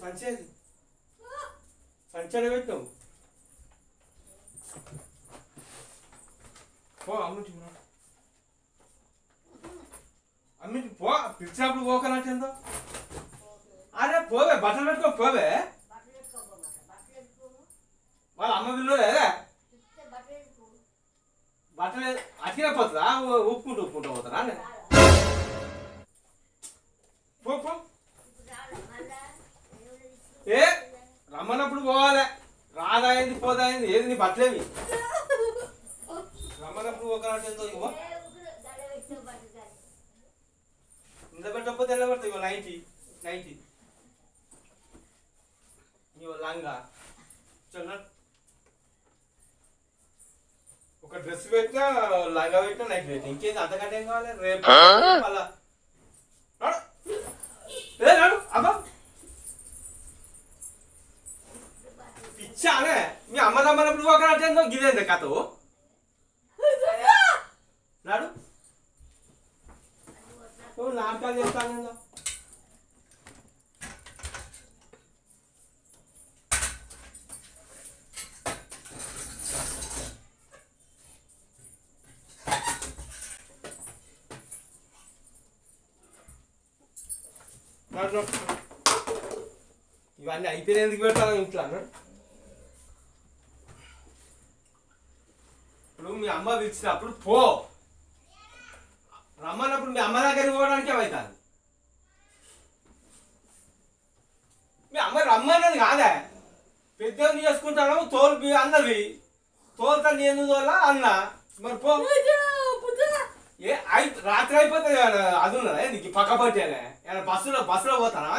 సంచేది సంచడి పెట్టావు పో అమ్మిటి అమ్మిటి పో పిలిచినప్పుడు పోకనట్టేందో అరే పోవే బట్టలు పెట్టుకో పోవే వాళ్ళ అమ్మ పిల్లలే బట్టలు అతికిన పోతుందా ఉప్పుకుంటూ పోతారా పో పో ఏ రమ్మన్నప్పుడు పోవాలి రాదాయింది పోదాయింది ఏది నీ బట్టలేవి రమ్మన్నప్పుడు పోకనట్టేందో ఇవ్వ ఇంత పెట్టకపోతే ఎలా పడుతుంది ఇవ్వ 90 ఇవ్వ లంగా చల్ల ఒక డ్రెస్ పెట్టినా లంగా పెట్టినా నైట్ పెట్టినా ఇంకేంది అంతకంటే ఏం కావాలి రేపు మళ్ళా నాడు అబ్బా పిచ్చానే మీ అమ్మ రమ్మన్నప్పుడు పోకనట్టేందో గిదేంది కథ నాడు నాటకాలు చేస్తాను ఇవన్నీ అయిపోయిన ఎందుకు పెడతాను ఇంట్లో ఇప్పుడు మీ అమ్మ పిలిచినప్పుడు పో రమ్మన్నప్పుడు మీ అమ్మ దగ్గరికి పోవడానికి ఏమవుతుంది మీ అమ్మ రమ్మన్నది కాదా పెద్దవి చేసుకుంటాను తోలు అన్నది తోలుతా నేను తోలా అన్న మరి పో ఏ రాత్రి అయిపోతుంది అది ఉన్నదా నీకు పక్క పట్టేనే బస్సులో పోతానా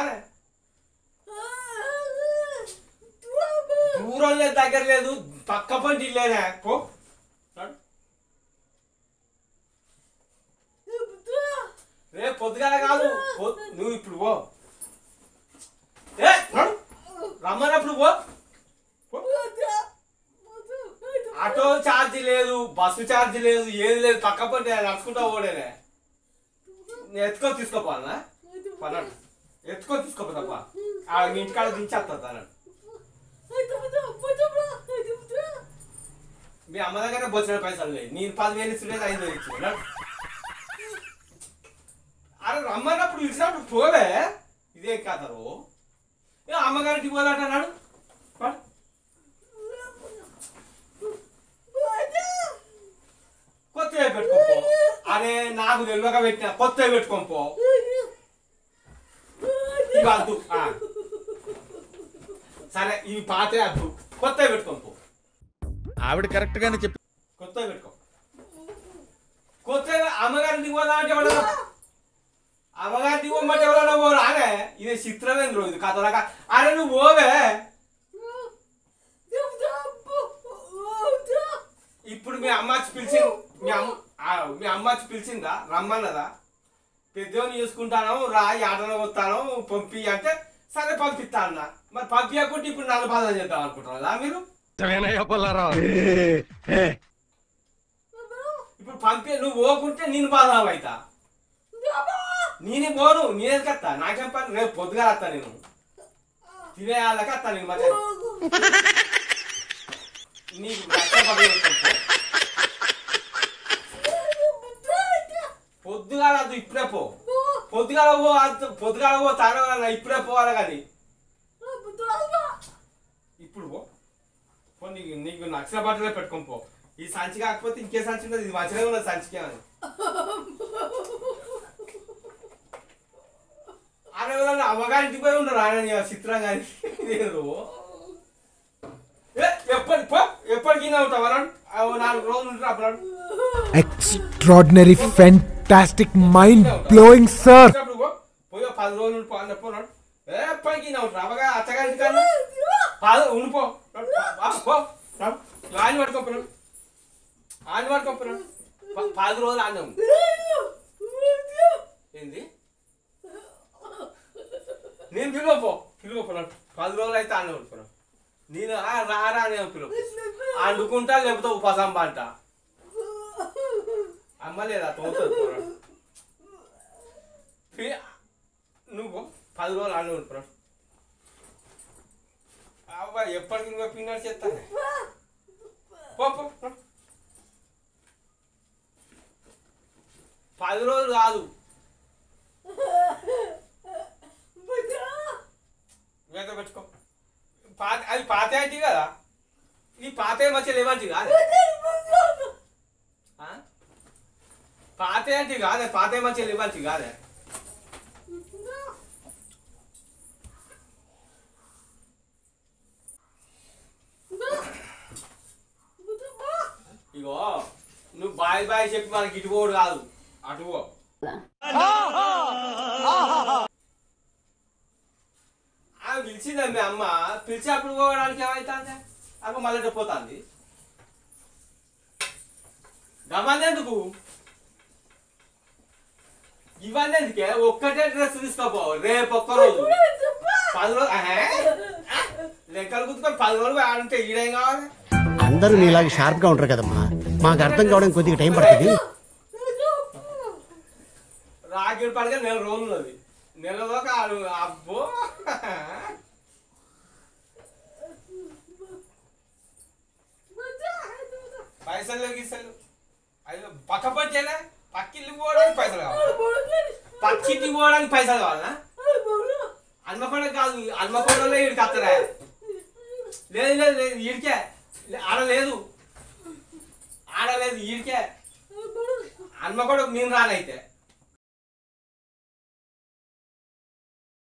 దూరం లేదు దగ్గర లేదు పక్క పంటి ఇల్లేనే పో రేపు పొద్దుగాల కాదు నువ్వు ఇప్పుడు పో ఏ రమ్మన్నప్పుడు పో ఆటో ఛార్జీ లేదు బస్సు ఛార్జీ లేదు ఏది లేదు పక్క పంటి నడుచుకుంటా పోడేనే ఎత్తుకొని తీసుకోపోవాలనా పన్నాడు ఎత్తుకొని తీసుకోపో తప్ప మీ ఇంటికాడ దించేస్తా అన్నాడు మీ అమ్మ దగ్గర బొచ్చిన పైసలు లేదు నేను 10,000 ఇస్తుండేది 5,000 ఇచ్చింది అరే రమ్మన్నప్పుడు ఇచ్చినప్పుడు పోలే ఇదే కాదరు అమ్మగారికి పోదాట అన్నాడు కొత్తగా పెట్టుకోపో అరే నాకు తెలియక పెట్టిన కొత్తగా పెట్టుకోపో ఇవి అద్దు సరే ఇవి పాతే అద్దు కొత్తగా పెట్టుకోపో ఆవిడ కరెక్ట్ గానే చెప్పి కొత్తగా పెట్టుకో కొత్తగా అమ్మగారికి పోదా అంటే ఎవడో అమ్మగారికి పోమంటే ఎవరన్నా పోరా అనే ఇది చిత్రమేంద్రు ఇది కథలాగా అరే నువ్వు పోవే ఇప్పుడు మీ అమ్మ పిలిచింది మీ అమ్మ పిలిచిందా రమ్మన్నదా పెద్దోని చూసుకుంటాను రా ఆటలో వస్తాను పంపి అంటే సరే పంపిస్తా అన్న మరి పంపించకుంటే ఇప్పుడు నన్ను బాధ చేద్దాం అనుకుంటున్నా మీరు ఇప్పుడు పంపి నువ్వు పోకుంటే నేను బాధ అవుతా నేనే పోను నేనే కత్తా నాకేం పని రేపు పొద్దుగా వస్తా నేను తినే వాళ్ళకి వస్తా నేను మధ్య నీకు పొద్దుగాల అది ఇప్పుడే పో పొద్దుగాల పో తాను ఇప్పుడే పోవాలి కానీ ఇప్పుడు పో నీకు నచ్చిన బట్టలే పెట్టుకొని పో ఈ సంచి కాకపోతే ఇంకే సంచి ఉన్నది ఇది మంచిగా ఉన్నది సంచికే అని అరే అమ్మగారింటికి పోయి ఉండరు ఆయన చిత్రం కానీ ఎప్పటికీ ఉంటావు 4 రోజులు ఉంటారు అప్పుడు Extraordinary, fantastic, mind-blowing, sir. పోయో 10 రోజులు పోన్నాడు ఎప్పటికీ ఉంటారు అవగా అత్తగారింటి కానీ ఉండిపో ఆని పట్టుకోపోయాడు 10 రోజులు ఆడినాము ఏంది నేను పిలువపోనాడు 10 రోజులు అయితే ఆడినా పడుకున్నాను నేను రారా అని పిలువ అండుకుంటా లేకపోతే ఉపసంబ అంట అమ్మ లేదా తోతుంది నువ్వు 10 రోజులు ఆడినా పడుకున్నాడు ఎప్పటికి నువ్వు పిన్నట్టు చేస్తాను పో 10 రోజులు కాదు వేత పెట్టుకో అది పాత అయితే కదా ఈ పాత మంచిగా లేవంటి కాదు పాత అంటే కాదే పాత మంచిగా లేవంటి కాదే ఇగో నువ్వు బాయ్ చెప్పి మనకి ఇటు పోడు కాదు అటు పో ఆమె పిలిచిందా మీ అమ్మ పిలిచి అప్పుడు పోవడానికి ఏమైతుంది అప్పుడు మళ్ళీ పోతుంది గమనేందుకు ఇవన్నీ ఎందుకే ఒక్కటే డ్రెస్ తీసుకోపో రేపు ఒక్కరోజు 10 రోజులు లెక్కలు గుర్తుకొని 10 రోజులు ఆడుంటే ఈడేం కావాలి అందరూ నీలాగా షార్ప్ గా ఉంటారు కదమ్మా మాకు అర్థం కావడానికి కొద్దిగా టైం పడుతుంది రాగిడి పడగా 1 నెల రోజులు ఉన్నది నెలలోకి ఆడు అబ్బో పైసలు గీసలు అది పక్క పట్టేనా పక్కిల్లు పోవడానికి పైసలు కావాలి పక్కింటికి పోవడానికి పైసలు కావాలనా హన్మకొండ కాదు హన్మకొండలో ఈడికి వస్తారా లేదు లేదు లేదు ఈడికే ఆడలేదు ఈడికే హన్మకొండకు నేను రానైతే